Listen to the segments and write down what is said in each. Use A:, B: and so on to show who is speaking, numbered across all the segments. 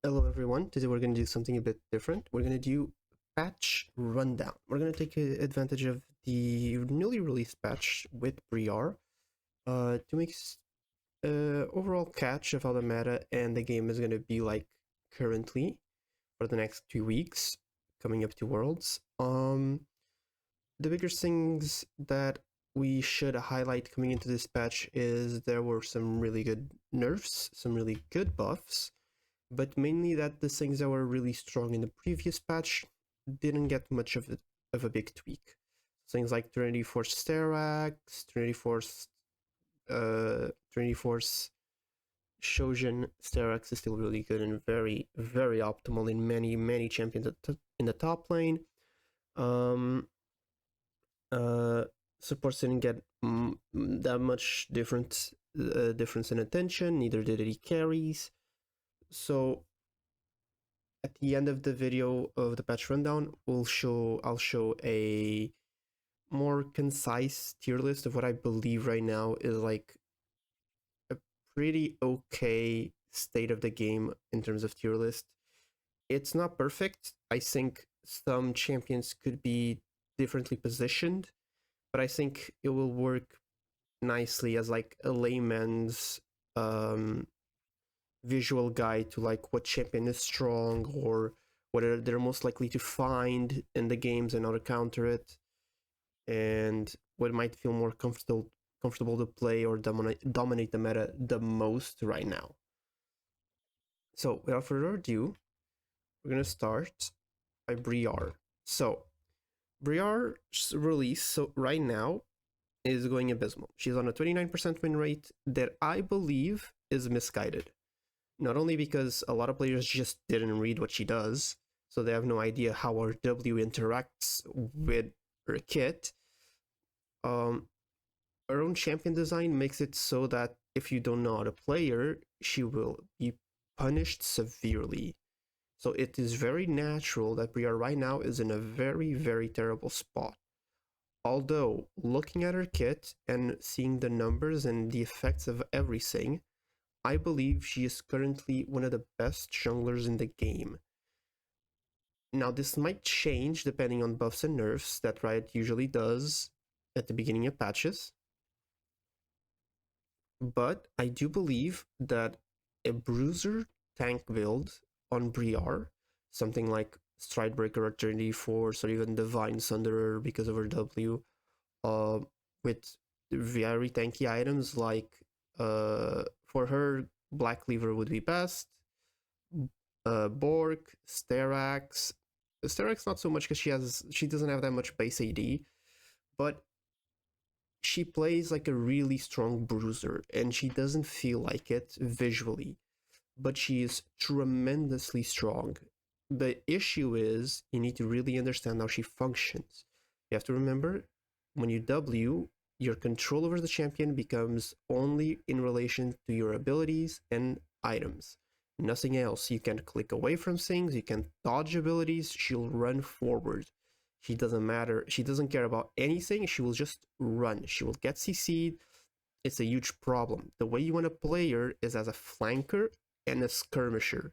A: Hello everyone, today we're going to do something a bit different. We're going to do patch rundown. We're going to take advantage of the newly released patch with Briar to make overall catch of how the meta and the game is going to be like currently for the next 2 weeks coming up to Worlds. The biggest things that we should highlight coming into this patch is there were some really good nerfs, some really good buffs, but mainly that the things that were really strong in the previous patch didn't get much of a big tweak. Things like Trinity Force Sterak's, Trinity Force Shojin Sterak's is still really good and very, very optimal in many champions in the top lane. Um, Supports didn't get that much difference in attention, neither did any carries. So at the end of the video of the patch rundown, I'll show a more concise tier list of what I believe right now is like a pretty okay state of the game in terms of tier list. It's not perfect. I think some champions could be differently positioned, but I think it will work nicely as like a layman's visual guide to like what champion is strong or what they're most likely to find in the games and how to counter it, and what might feel more comfortable to play or dominate the meta the most right now. So without further ado, we're gonna start by Briar. So Briar's release right now is going abysmal. She's on a 29% win rate that I believe is misguided. Not only because a lot of players just didn't read what she does, so they have no idea how her W interacts with her kit. Her own champion design makes it so that if you don't know how to play her, she will be punished severely. So it is very natural that Briar right now is in a very terrible spot. Although, looking at her kit and seeing the numbers and the effects of everything, I believe she is currently one of the best junglers in the game. Now, this might change depending on buffs and nerfs that Riot usually does at the beginning of patches, but I do believe that a bruiser tank build on Briar, something like Stridebreaker or Eternity Force or even Divine Sunderer because of her W, uh, with very tanky items like for her, Black Cleaver would be best. Bork, Sterax. Sterax not so much because she doesn't have that much base AD, but she plays like a really strong bruiser and she doesn't feel like it visually, but she is tremendously strong. The issue is you need to really understand how she functions. You have to remember when you W, your control over the champion becomes only in relation to your abilities and items. Nothing else. You can click away from things, you can dodge abilities, she'll run forward. She doesn't matter. She doesn't care about anything. She will just run. She will get CC'd. It's a huge problem. The way you want to play her is as a flanker and a skirmisher.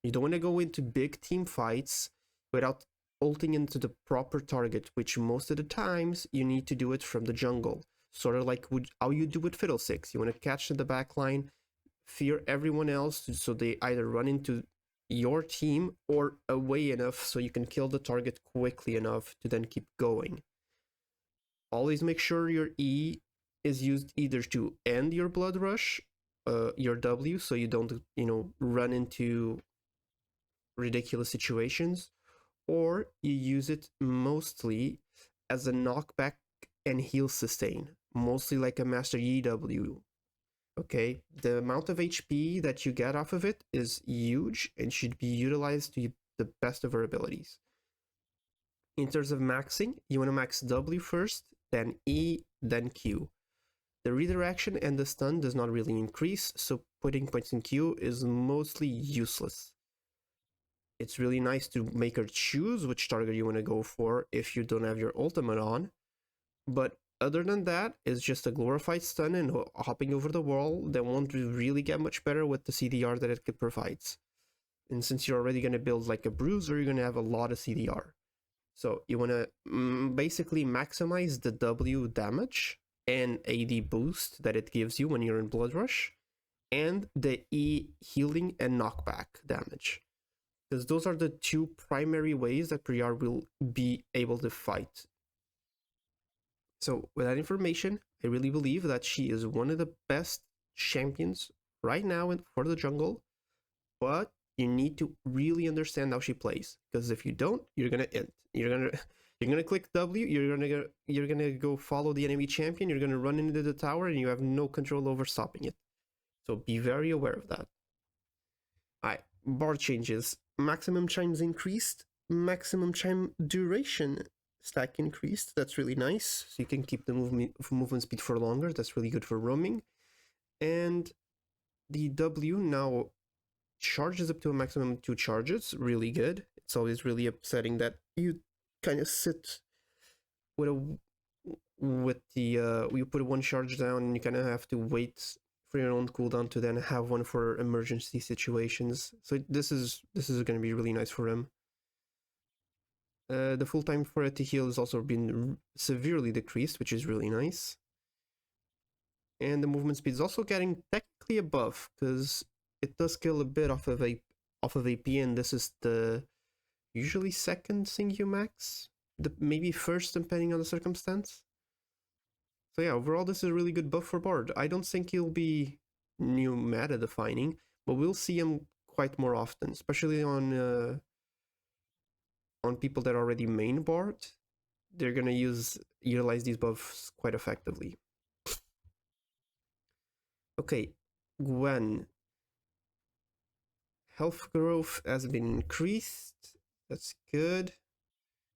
A: You don't want to go into big team fights without ulting into the proper target, which most of the times you need to do it from the jungle. Sort of like how you do with Fiddlesticks. You want to catch in the back line, fear everyone else so they either run into your team or away enough so you can kill the target quickly enough to then keep going. Always make sure your E is used either to end your blood rush, your W, so you don't, run into ridiculous situations, or you use it mostly as a knockback and heal sustain, mostly like a Master EW. Okay, the amount of HP that you get off of it is huge and should be utilized to the best of her abilities. In terms of maxing, you want to max W first, then E, then Q. The redirection and the stun does not really increase, so putting points in Q is mostly useless. It's really nice to make her choose which target you want to go for if you don't have your ultimate on, but other than that, it's just a glorified stun and hopping over the wall that won't really get much better with the CDR that it provides. And since you're already going to build like a bruiser, you're going to have a lot of CDR. So you want to basically maximize the W damage and AD boost that it gives you when you're in Blood Rush, and the E healing and knockback damage. Because those are the two primary ways that Priyar will be able to fight. So with that information, I really believe that she is one of the best champions right now for the jungle, but you need to really understand how she plays, because if you don't, you're gonna end. You're gonna click W. You're gonna go follow the enemy champion. You're gonna run into the tower, and you have no control over stopping it. So be very aware of that. Alright, bar changes. Maximum chimes increased. Maximum chime duration stack increased. That's really nice. So you can keep the movement speed for longer. That's really good for roaming. And the W now charges up to a maximum of 2 charges. Really good. It's always really upsetting that you kind of sit with you put one charge down and you kind of have to wait for your own cooldown to then have one for emergency situations. So this is going to be really nice for him. The full time for it to heal has also been severely decreased, which is really nice. And the movement speed is also getting technically a buff, because it does kill a bit off of AP, and this is the usually second thing you max, maybe first depending on the circumstance. So yeah, overall this is a really good buff for Bard. I don't think he'll be new meta defining, but we'll see him quite more often, especially on people that already main Bard. They're gonna utilize these buffs quite effectively. Okay, Gwen. Health growth has been increased. That's good.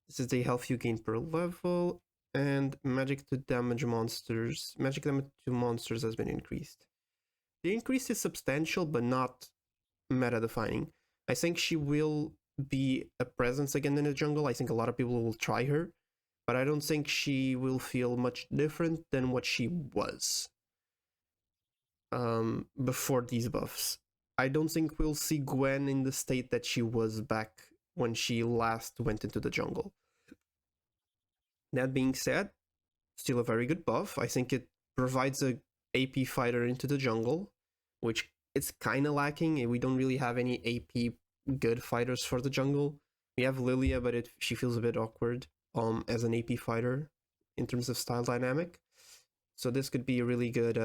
A: This is the health you gain per level. And magic to monsters has been increased. The increase is substantial, but not meta defining. I think she will be a presence again in the jungle. I think a lot of people will try her, but I don't think she will feel much different than what she was before these buffs. I don't think we'll see Gwen in the state that she was back when she last went into the jungle. That being said, still a very good buff. I think it provides a AP fighter into the jungle, which it's kind of lacking, and we don't really have any AP good fighters for the jungle. We have Lilia, but she feels a bit awkward as an AP fighter in terms of style dynamic. So this could be a really good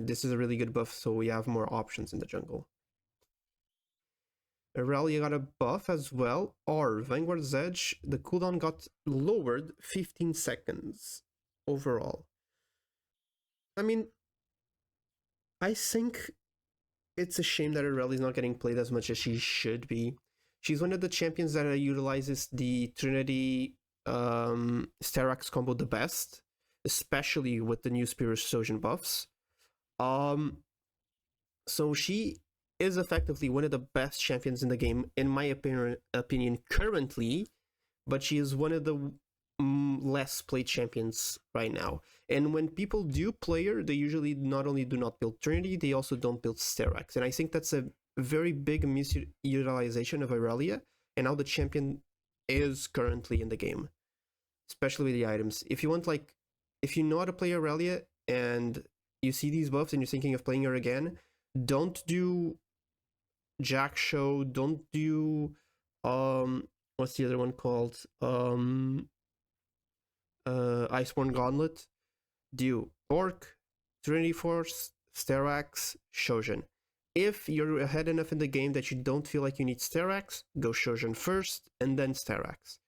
A: this is a really good buff, so we have more options in the jungle. Aurelia got a buff as well. Vanguard's Edge, the cooldown got lowered 15 seconds overall. I mean, I think it's a shame that Aurelia is not getting played as much as she should be. She's one of the champions that utilizes the Trinity Sterak's combo the best, especially with the new Spirit Sojourn buffs. So she is effectively one of the best champions in the game, in my opinion currently, but she is one of the less played champions right now. And when people do play her, they usually not only do not build Trinity, they also don't build Sterak's. And I think that's a very big misutilization of Aurelia and how the champion is currently in the game, especially with the items. If you know how to play Aurelia and you see these buffs and you're thinking of playing her again, don't do Jack Show, don't do what's the other one called? Iceborne Gauntlet. Do Orc, Trinity Force, Sterak's, Shojin. If you're ahead enough in the game that you don't feel like you need Sterak's, go Shojin first and then Sterak's.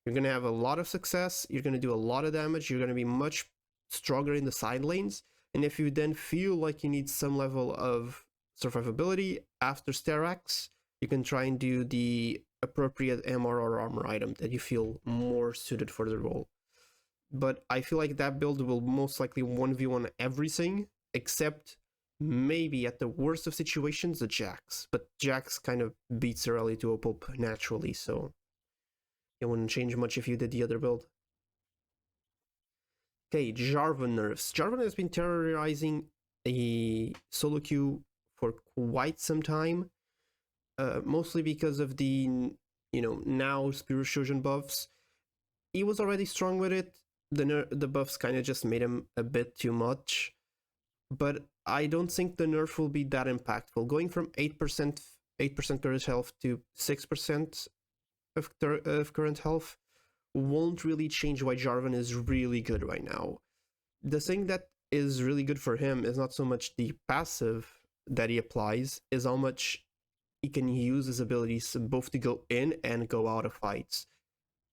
A: You're gonna have a lot of success, you're gonna do a lot of damage, you're gonna be much stronger in the side lanes, and if you then feel like you need some level of survivability after Sterak's, you can try and do the appropriate MR or armor item that you feel more suited for the role. But I feel like that build will most likely 1v1 everything, except maybe at the worst of situations, the Jax. But Jax kind of beats Aurelia to a pulp naturally, so it wouldn't change much if you did the other build. Okay, Jarvan nerfs. Jarvan has been terrorizing a solo queue for quite some time. mostly because of the now Spirit Shojin buffs. He was already strong with it. The buffs kind of just made him a bit too much, but I don't think the nerf will be that impactful. Going from 8% current health to 6% of current health won't really change why Jarvan is really good right now. The thing that is really good for him is not so much the passive that he applies, is how much he can use his abilities both to go in and go out of fights.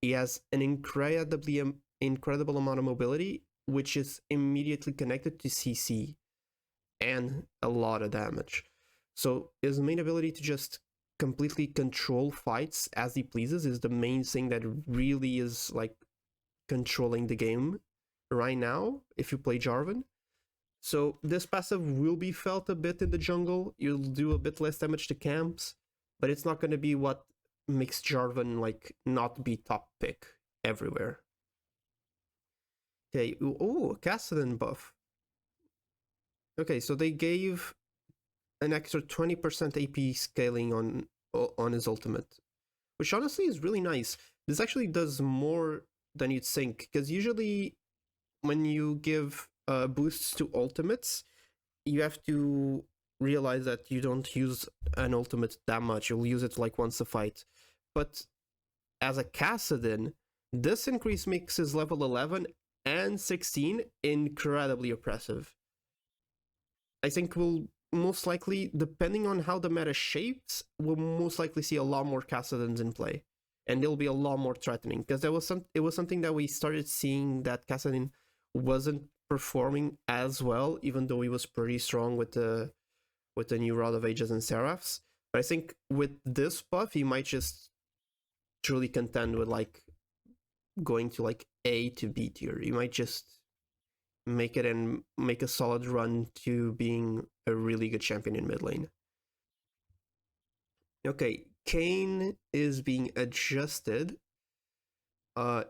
A: He has an incredible amount of mobility, which is immediately connected to CC and a lot of damage. So his main ability to just completely control fights as he pleases is the main thing that really is like controlling the game right now if you play Jarvan. So this passive will be felt a bit in the jungle. You'll do a bit less damage to camps, but it's not going to be what makes Jarvan like not be top pick everywhere. Okay, oh, Kassadin buff. Okay, so they gave an extra 20% AP scaling on his ultimate, which honestly is really nice. This actually does more than you'd think, because usually when you give boosts to ultimates, you have to realize that you don't use an ultimate that much. You'll use it like once a fight. But as a Kassadin, this increase makes his level 11 and 16 incredibly oppressive. I think we'll most likely, depending on how the meta shapes, we'll most likely see a lot more Kassadins in play. And they'll be a lot more threatening, because it was something that we started seeing, that Kassadin wasn't performing as well, even though he was pretty strong with the new Rod of Ages and Seraphs. But I think with this buff, he might just truly contend with like going to like A to B tier. He might just make it and make a solid run to being a really good champion in mid lane. Okay, Kayn is being adjusted.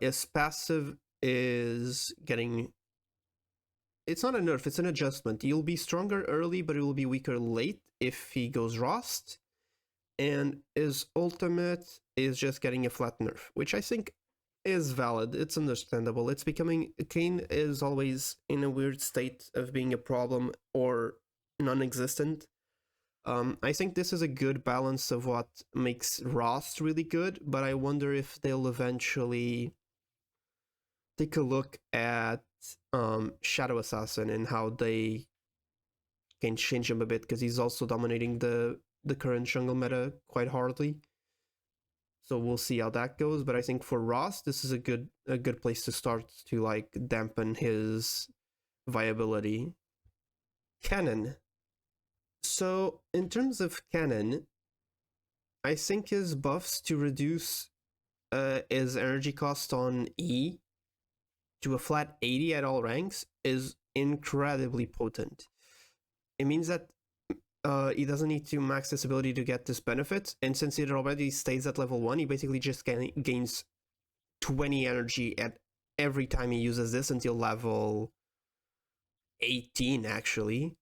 A: His passive is getting... It's not a nerf, it's an adjustment. He'll be stronger early, but he will be weaker late if he goes Rost. And his ultimate is just getting a flat nerf, which I think is valid. It's understandable. It's becoming... Kayn is always in a weird state of being a problem or non-existent. I think this is a good balance of what makes Rost really good, but I wonder if they'll eventually take a look at Shadow Assassin and how they can change him a bit, because he's also dominating the current jungle meta quite hardly. So we'll see how that goes, but I think for Ross, this is a good place to start to like dampen his viability. Cannon. So in terms of Cannon, I think his buffs to reduce his energy cost on E to a flat 80 at all ranks is incredibly potent. It means that he doesn't need to max this ability to get this benefit, and since it already stays at level 1, he basically just gains 20 energy at every time he uses this until level 18, actually,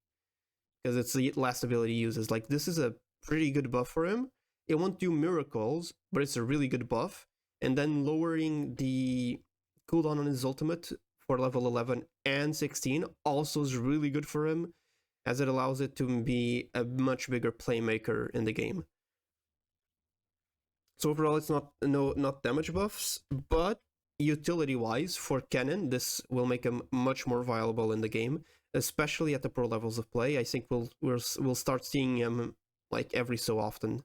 A: because it's the last ability he uses. Like, this is a pretty good buff for him. It won't do miracles, but it's a really good buff. And then lowering the cooldown on his ultimate for level 11 and 16 also is really good for him, as it allows it to be a much bigger playmaker in the game. So overall, it's not damage buffs, but utility-wise for Cannon, this will make him much more viable in the game, especially at the pro levels of play. I think we'll start seeing him like every so often.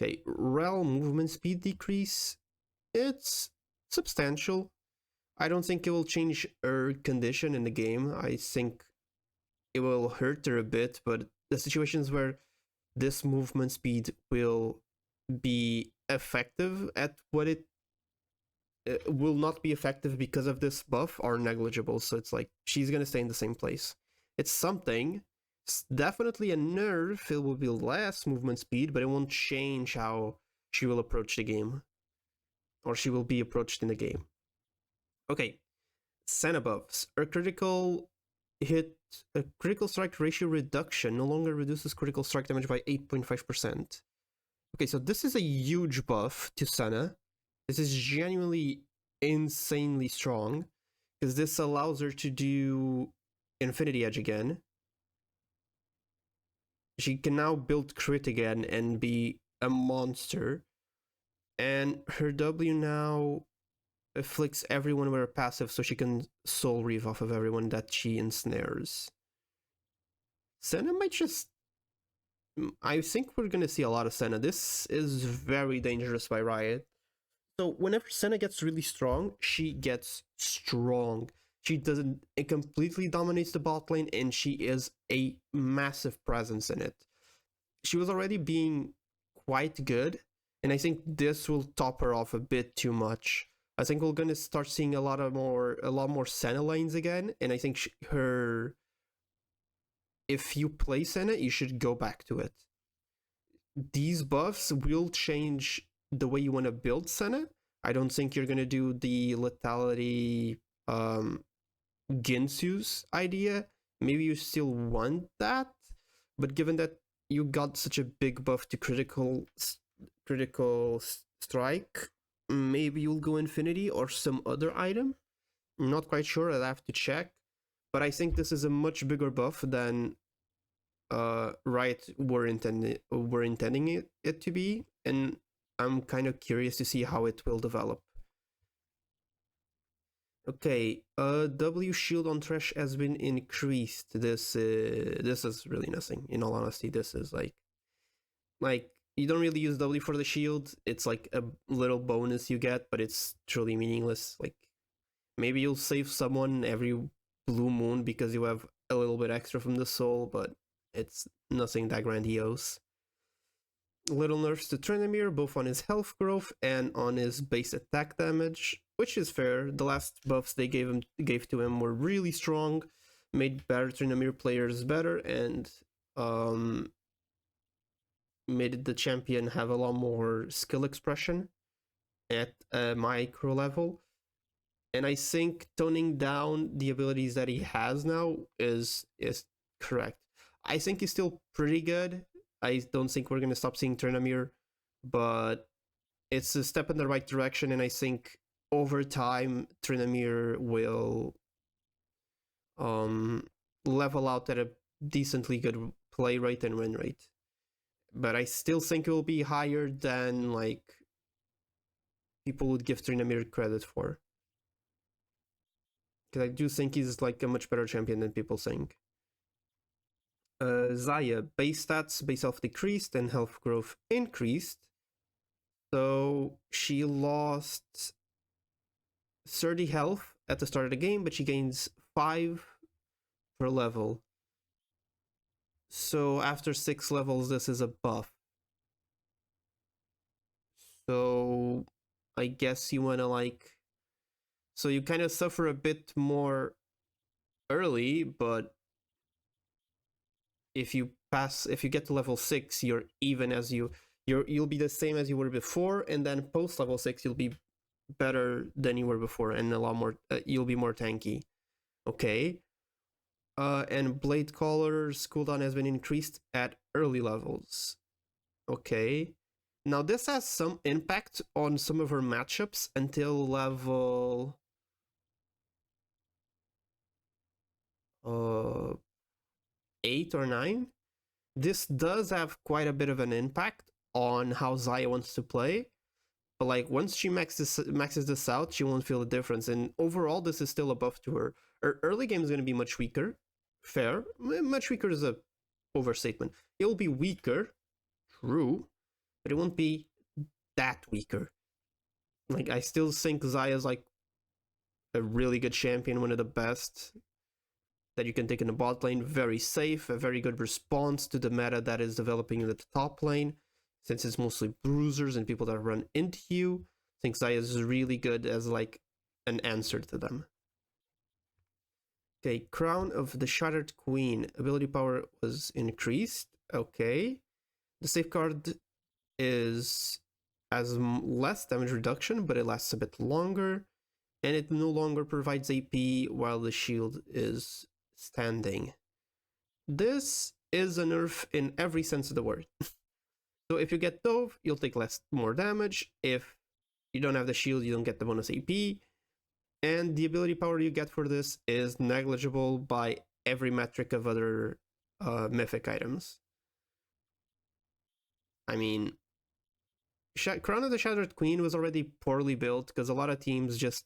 A: Okay, Rel movement speed decrease. It's substantial. I don't think it will change her condition in the game. I think it will hurt her a bit, but the situations where this movement speed will be effective at what it will not be effective because of this buff are negligible. So it's like she's gonna stay in the same place. It's something. It's definitely a nerf. It will be less movement speed, but it won't change how she will approach the game, or she will be approached in the game. Okay, Senna buffs. Her critical hit a critical strike ratio reduction no longer reduces critical strike damage by 8.5%. Okay, so this is a huge buff to Senna. This is genuinely insanely strong because this allows her to do Infinity Edge again. She can now build crit again and be a monster. And her W now afflicts everyone with her passive, so she can soul reave off of everyone that she ensnares. Senna might just... I think we're gonna see a lot of Senna. This is very dangerous by Riot. So whenever Senna gets really strong, she gets strong. She doesn't... It completely dominates the bot lane, and she is a massive presence in it. She was already being quite good, and I think this will top her off a bit too much. I think we're gonna start seeing a lot more Senna lanes again, and I think her... If you play Senna, you should go back to it. These buffs will change the way you want to build Senna. I don't think you're gonna do the lethality Ginsu's idea. Maybe you still want that, but given that you got such a big buff to critical strike, maybe you'll go Infinity or some other item. I'm not quite sure, I'll have to check. But I think this is a much bigger buff than Riot were intending it to be, and I'm kind of curious to see how it will develop. Okay, W shield on Thresh has been increased. This is really nothing. In all honesty, this is like you don't really use W for the shield. It's like a little bonus you get, but it's truly meaningless. Like maybe you'll save someone every blue moon because you have a little bit extra from the soul, but it's nothing that grandiose. Little nerfs to Tryndamere, both on his health growth and on his base attack damage, which is fair. The last buffs they gave to him were really strong, made better Tryndamere players better, and made the champion have a lot more skill expression at a micro level. And I think toning down the abilities that he has now is correct. I think he's still pretty good. I don't think we're going to stop seeing Tryndamere, but it's a step in the right direction, and I think over time Tryndamere will level out at a decently good play rate and win rate. But I still think it will be higher than like people would give Tryndamere credit for. Because I do think he's like a much better champion than people think. Xayah, base stats, base health decreased and health growth increased. So she lost 30 health at the start of the game, but she gains 5 per level. So after 6 levels, this is a buff. So I guess you want to like... So you kind of suffer a bit more early, but if you get to level 6, you're even as you'll be the same as you were before, and then post level 6 you'll be better than you were before, and a lot more you'll be more tanky. Okay. And Blade Caller's cooldown has been increased at early levels. Okay. Now this has some impact on some of her matchups until level 8 or 9. This does have quite a bit of an impact on how Xayah wants to play, but like once she maxes this out, she won't feel the difference, and overall this is still a buff to her. Her early game is going to be much weaker. Fair. Much weaker is a overstatement. It will be weaker, true, but it won't be that weaker. Like I still think Xayah is like a really good champion, one of the best that you can take in the bot lane. Very safe, a very good response to the meta that is developing in the top lane, since it's mostly bruisers and people that run into you. I think Xayah is really good as like an answer to them. Okay, Crown of the Shattered Queen. Ability power was increased. Okay. The safeguard has less damage reduction, but it lasts a bit longer. And it no longer provides AP while the shield is standing. this is a nerf in every sense of the word. So if you get Dove, you'll take more damage. If you don't have the shield, you don't get the bonus AP. And the ability power you get for this is negligible by every metric of other mythic items. I mean, Crown of the Shattered Queen was already poorly built because a lot of champions just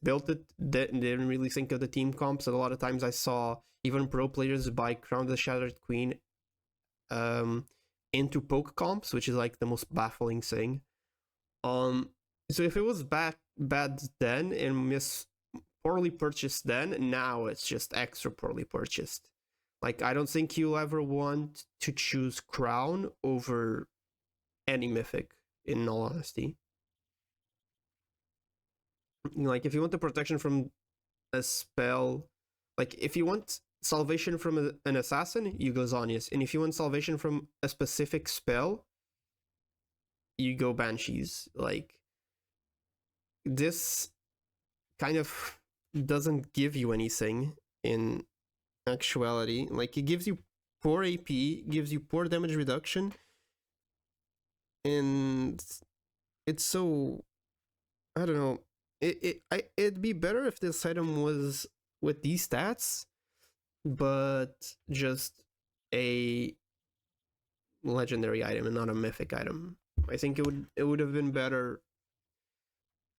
A: built it, didn't really think of the team comps. And a lot of times I saw even pro players buy Crown of the Shattered Queen into poke comps, which is like the most baffling thing. So if it was bad then and poorly purchased then, now it's just extra poorly purchased. Like, I don't think you'll ever want to choose Crown over any mythic, in all honesty. Like, if you want the protection from a spell, like, if you want salvation from an assassin, you go Zonius. And if you want salvation from a specific spell, you go Banshees. Like, this kind of doesn't give you anything in actuality. Like, it gives you poor AP, gives you poor damage reduction, and it's so, I don't know. It'd be better if this item was with these stats, but just a legendary item and not a mythic item. I think it would have been better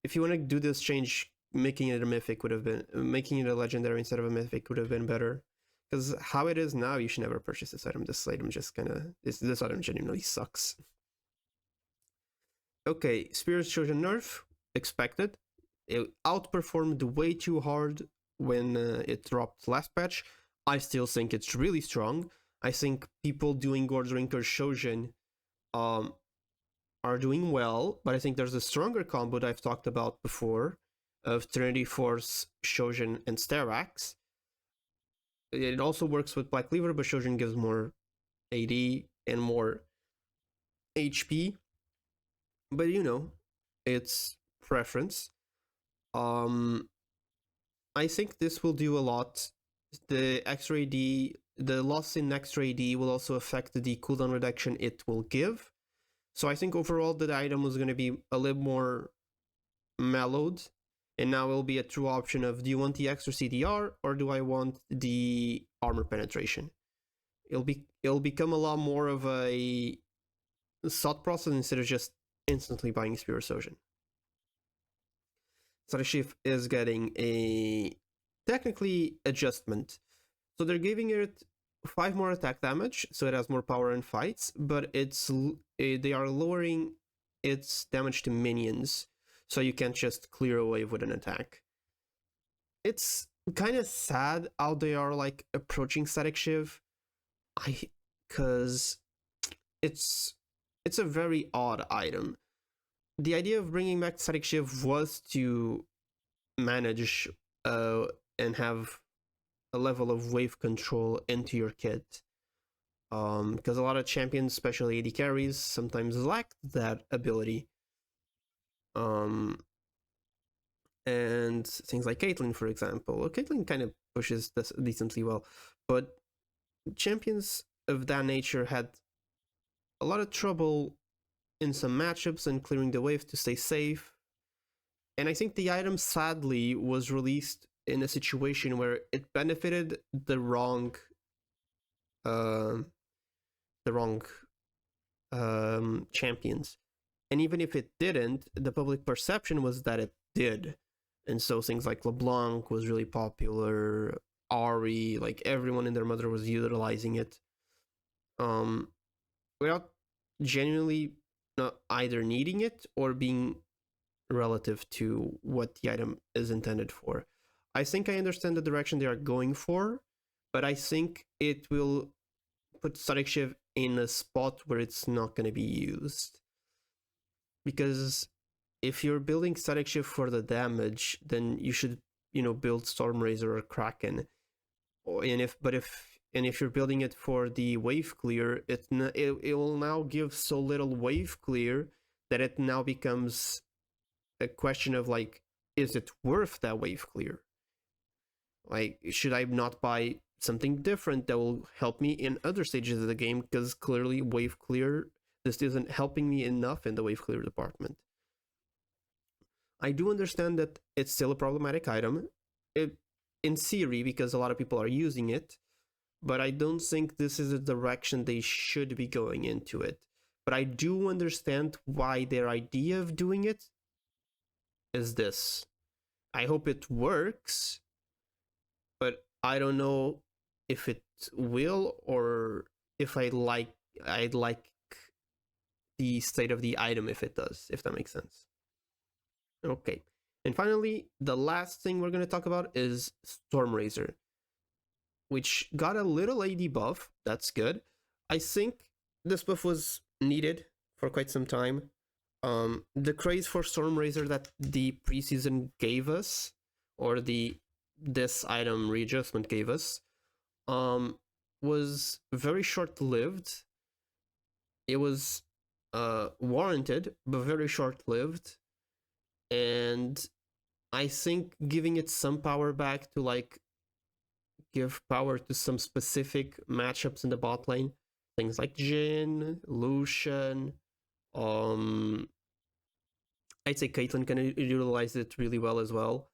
A: if you want to do this change. Making it a mythic would have been, making it a legendary instead of a mythic would have been better. Because how it is now, you should never purchase this item. This item just kind of, this item genuinely sucks. Okay, Spirit Trojan nerf, expected. It outperformed way too hard when it dropped last patch. I still think it's really strong. I think people doing Gordrinker Shojin are doing well, but I think there's a stronger combo that I've talked about before of Trinity Force, Shojin, and Sterax. It also works with Black Cleaver, but Shojin gives more AD and more HP. But you know, it's preference. I think this will do a lot. The extra AD, the loss in extra AD will also affect the cooldown reduction it will give. So I think overall the item was going to be a little more mellowed. And now it'll be a true option of, do you want the extra CDR or do I want the armor penetration? It'll become a lot more of a thought process instead of just instantly buying Spirit Trojan. Static is getting a technically adjustment. So they're giving it 5 more attack damage, so it has more power in fights, but they are lowering its damage to minions, so you can't just clear a wave with an attack. It's kind of sad how they are like approaching Static Shiv, because it's a very odd item. The idea of bringing back Static Shiv was to manage and have a level of wave control into your kit. Because a lot of champions, especially AD carries, sometimes lack that ability. And things like Caitlyn, for example. Caitlyn kind of pushes this decently well, but champions of that nature had a lot of trouble in some matchups and clearing the wave to stay safe. And I think the item sadly was released in a situation where it benefited the wrong champions. And even if it didn't, the public perception was that it did. And so things like LeBlanc was really popular, Ari, like everyone and their mother was utilizing it. Without genuinely not either needing it or being relative to what the item is intended for. I think I understand the direction they are going for, but I think it will put Static Shiv in a spot where it's not going to be used. Because if you're building Static Shiv for the damage, then you should, build Stormrazor or Kraken. And if you're building it for the wave clear, it will now give so little wave clear that it now becomes a question of like, is it worth that wave clear? Like, should I not buy something different that will help me in other stages of the game, because clearly wave clear, this isn't helping me enough in the wave clear department. I do understand that it's still a problematic item, in theory, because a lot of people are using it, but I don't think this is a direction they should be going into it. But I do understand why their idea of doing it is this. I hope it works, but I don't know if it will, or if I'd like the state of the item if it does, if that makes sense. Okay. And finally, the last thing we're going to talk about is Stormrazor, which got a little AD buff. That's good. I think this buff was needed for quite some time. The craze for Stormrazor that the preseason gave us, or this item readjustment gave us, was very short-lived. It was warranted, but very short-lived. And I think giving it some power back to like give power to some specific matchups in the bot lane, things like Jhin, Lucian, I'd say Caitlyn can utilize it really well as well,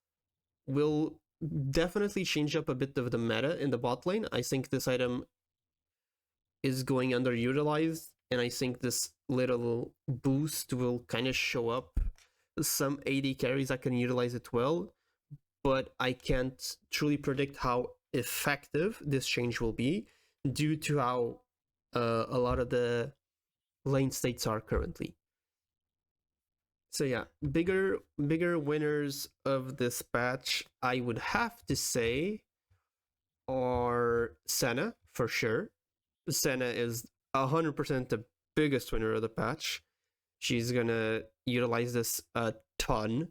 A: will definitely change up a bit of the meta in the bot lane. I think this item is going underutilized, and I think this little boost will kind of show up some AD carries that can utilize it well, but I can't truly predict how effective this change will be due to how a lot of the lane states are currently. So yeah, bigger winners of this patch, I would have to say, are Senna for sure. Senna is 100% the biggest winner of the patch. She's gonna utilize this a ton,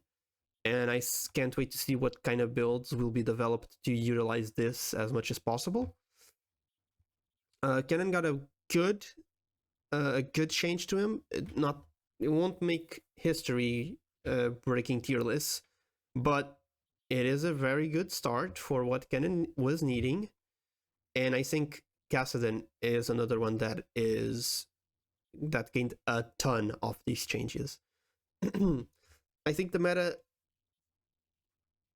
A: and I can't wait to see what kind of builds will be developed to utilize this as much as possible. Kennen got a good change to him. It won't make history breaking tier lists, but it is a very good start for what Kennen was needing. And I think Kassadin is another one that gained a ton of these changes. I think the meta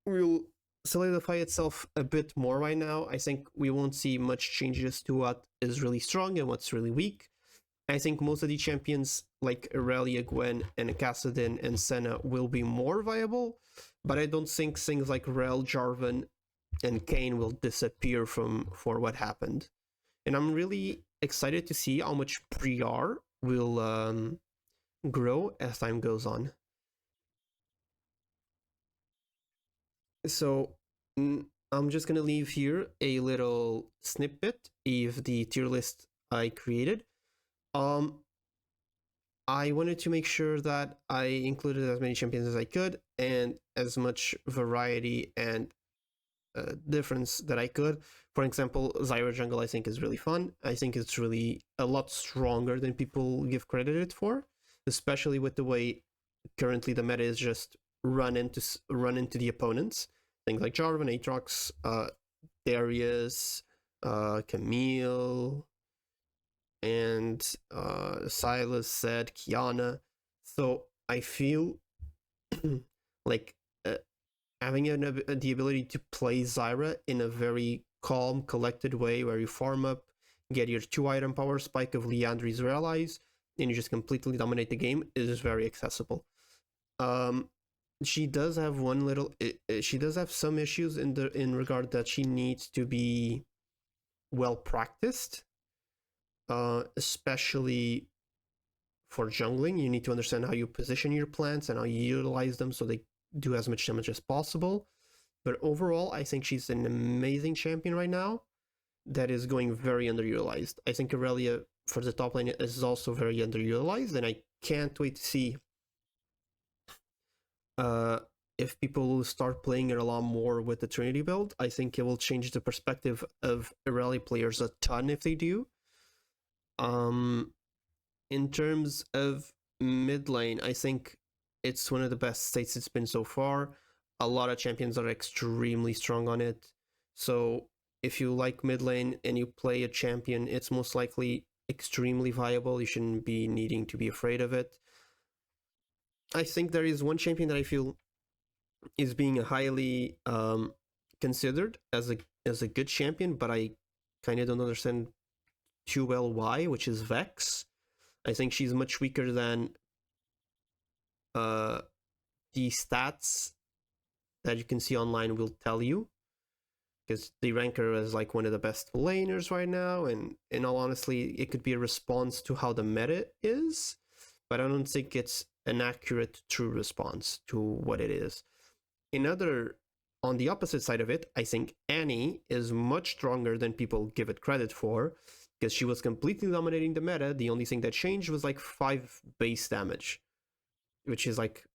A: will solidify itself a bit more right now. I think we won't see much changes to what is really strong and what's really weak. I think most of the champions like Irelia, Gwen, and Kassadin and Senna will be more viable, but I don't think things like Rel, Jarvan, and Kayn will disappear for what happened. And I'm really excited to see how much Briar will grow as time goes on. So I'm just gonna leave here a little snippet of the tier list I created. I wanted to make sure that I included as many champions as I could and as much variety and difference that I could. For example, Zyra jungle I think is really fun. I think it's really a lot stronger than people give credit it for, especially with the way currently the meta is just run into the opponents. Things like Jarvan, Aatrox, Darius, Camille, and Silas said Kiana. So I feel like having the ability to play Zyra in a very calm, collected way, where you farm up, get your 2-item power spike of Liandry's allies, and you just completely dominate the game, is very accessible. She does have she does have some issues in regard that she needs to be well practiced, especially for jungling. You need to understand how you position your plants and how you utilize them so they do as much damage as possible. But overall, I think she's an amazing champion right now that is going very underutilized. I think Irelia for the top lane is also very underutilized, and I can't wait to see if people will start playing it a lot more with the Trinity build. I think it will change the perspective of Irelia players a ton if they do. In terms of mid lane, I think it's one of the best states it's been so far. A lot of champions are extremely strong on it. So if you like mid lane and you play a champion, it's most likely extremely viable. You shouldn't be needing to be afraid of it. I think there is one champion that I feel is being highly considered as a good champion, but I kind of don't understand too well why, which is Vex. I think she's much weaker than the stats that you can see online will tell you, because they rank her as like one of the best laners right now, and in all honesty, it could be a response to how the meta is, but I don't think it's an accurate, true response to what it is. On the opposite side of it, I think Annie is much stronger than people give it credit for, because she was completely dominating the meta. The only thing that changed was like 5 base damage, which is like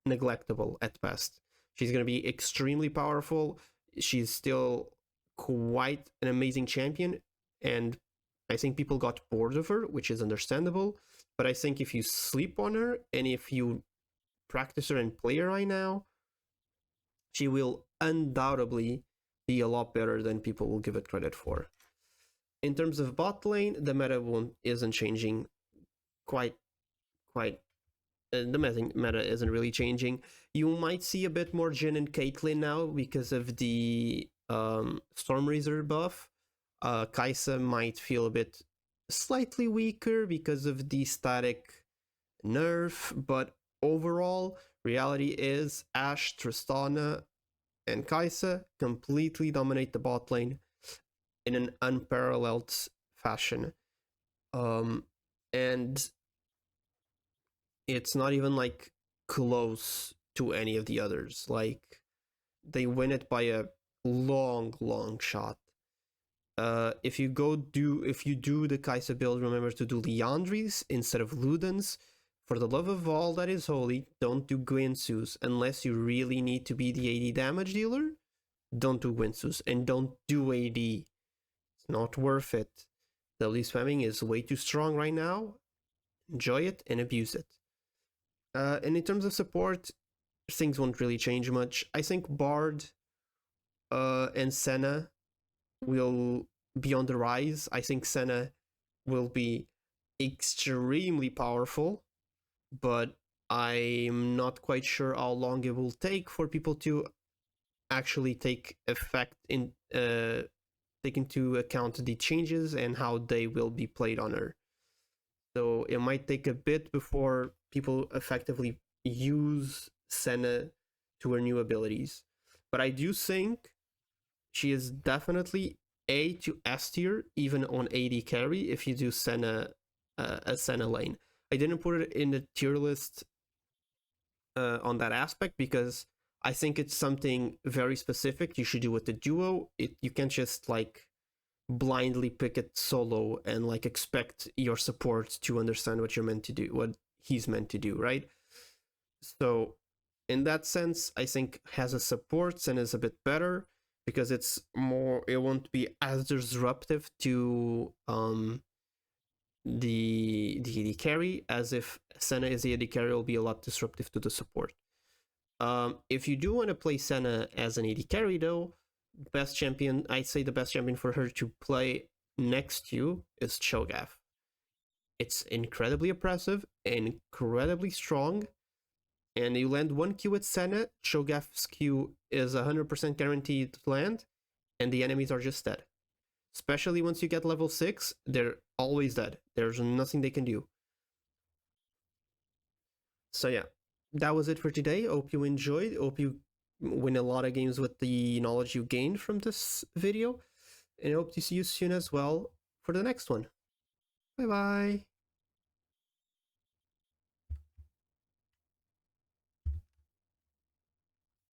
A: neglectable at best. She's going to be extremely powerful. She's still quite an amazing champion, and I think people got bored of her, which is understandable. But I think if you sleep on her and if you practice her and play her right now, she will undoubtedly be a lot better than people will give it credit for. In terms of bot lane, the meta isn't changing quite. The meta isn't really changing. You might see a bit more Jhin and Caitlyn now because of the Stormrazor buff. Kai'Sa might feel a bit slightly weaker because of the static nerf, but overall, reality is Ashe, Tristana, and Kai'Sa completely dominate the bot lane in an unparalleled fashion. And it's not even like close to any of the others. Like, they win it by a long shot. If you do the Kai'Sa build, remember to do Liandry's instead of Ludens. For the love of all that is holy, don't do Guinsoo's unless you really need to be the AD damage dealer. Don't do Guinsoo's, and don't do AD. It's not worth it. W spamming is way too strong right now. Enjoy it and abuse it. And in terms of support, things won't really change much. I think Bard and Senna will be on the rise. I think Senna will be extremely powerful, but I'm not quite sure how long it will take for people to actually take into account the changes and how they will be played on her. So it might take a bit before people effectively use Senna to her new abilities. But I do think she is definitely A to S tier, even on AD carry, if you do Senna a Senna lane. I didn't put it in the tier list on that aspect because I think it's something very specific you should do with the duo. You can't just like blindly pick it solo and like expect your support to understand what you're meant to do, what he's meant to do, right? So in that sense, I think has a support and is a bit better because it won't be as disruptive to the AD carry, as if Senna is the AD carry will be a lot disruptive to the support. If you do want to play Senna as an AD carry though, I'd say the best champion for her to play next to you is Cho'Gath. It's incredibly oppressive, incredibly strong, and you land 1 Q with Senna, Cho'Gath's Q is 100% guaranteed to land, and the enemies are just dead. Especially once you get level 6, they're always dead. There's nothing they can do. So yeah, that was it for today. Hope you enjoyed. Hope you win a lot of games with the knowledge you gained from this video. And I hope to see you soon as well for the next one. Bye bye.